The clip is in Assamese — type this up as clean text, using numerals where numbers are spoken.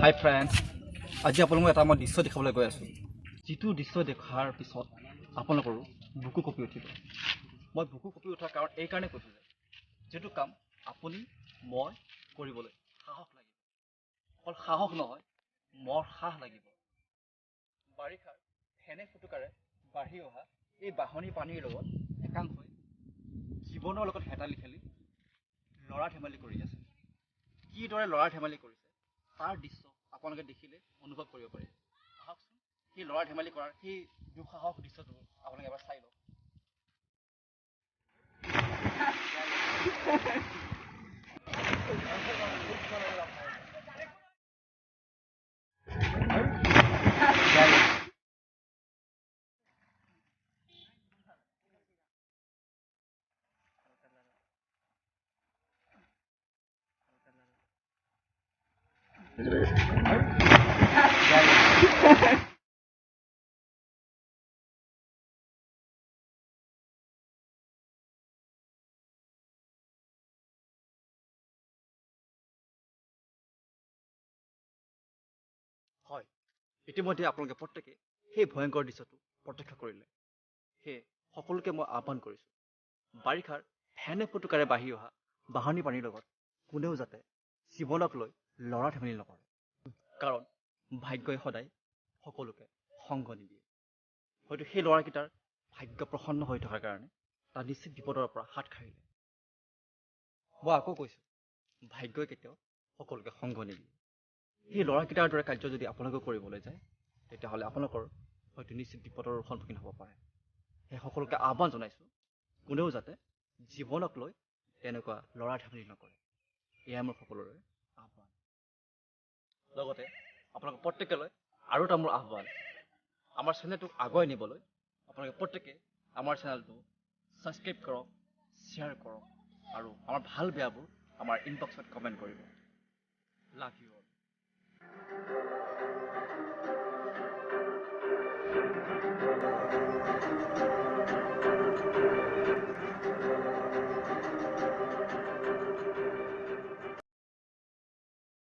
হাই ফ্ৰেণ্ডছ, আজি আপোনালোকক এটা মই দৃশ্য দেখাবলৈ গৈ আছোঁ। যিটো দৃশ্য দেখাৰ পিছত আপোনালোকৰো বুকু কঁপি উঠিব। মই বুকু কঁপি উঠাৰ কাৰণ এইকাৰণে কৈছোঁ যে যিটো কাম আপুনি মই কৰিবলৈ সাহস লাগিব। অকল সাহস নহয়, মোৰ সাহ লাগিব। বাৰিষাৰ ফেনে ফুটুকাৰে বাঢ়ি অহা এই বাঢ়নী পানীৰ লগত একাং হৈ জীৱনৰ লগত হেতালি খেলি ল'ৰা ধেমালি কৰি আছে। কিদৰে ল'ৰা ধেমালি কৰিছে তাৰ দৃশ্য আপোনালোকে দেখিলে অনুভৱ কৰিব পাৰিব। আহকচোন সেই ল'ৰা ধেমালি কৰাৰ সেই দুঃসাহস দৃশ্যটো আপোনালোকে এবাৰ চাই লওক। হয়, ইতিমধ্যে আপোনালোকে প্ৰত্যেকে সেই ভয়ংকৰ দৃশ্যটো প্ৰত্যক্ষ কৰিলে। সেয়ে সকলোকে মই আহ্বান কৰিছোঁ, বাৰিষাৰ ফেনে ফুটুকাৰে বাঢ়ি অহা বাঢ়নী পানীৰ লগত কোনেও যাতে জীৱনক লৈ ল'ৰা ধেমালি নকৰে। কাৰণ ভাগ্যই সদায় সকলোকে সংগ নিদিয়ে। হয়তো সেই ল'ৰাকেইটাৰ ভাগ্য প্ৰসন্ন হৈ থকাৰ কাৰণে তাৰ নিশ্চিত বিপদৰ পৰা হাত সাৰিলে। মই আকৌ কৈছোঁ, ভাগ্যই কেতিয়াও সকলোকে সংগ নিদিয়ে। সেই ল'ৰাকেইটাৰ দৰে কাৰ্য যদি আপোনালোকেও কৰিবলৈ যায়, তেতিয়াহ'লে আপোনালোকৰ হয়তো নিশ্চিত বিপদৰ সন্মুখীন হ'ব পাৰে। সেই সকলোকে আহ্বান জনাইছোঁ, কোনেও যাতে জীৱনক লৈ তেনেকুৱা ল'ৰা ধেমালি নকৰে। এয়াই মোৰ সকলোৰে আহ্বান। লগতে আপোনালোক প্ৰত্যেকলৈ আৰু এটা মোৰ আহ্বান, আমাৰ চেনেলটোক আগুৱাই নিবলৈ আপোনালোকে প্ৰত্যেকে আমাৰ চেনেলটো ছাবস্ক্ৰাইব কৰক, শ্বেয়াৰ কৰক আৰু আমাৰ ভাল বেয়াবোৰ আমাৰ ইনবক্সত কমেণ্ট কৰিব। Love you all.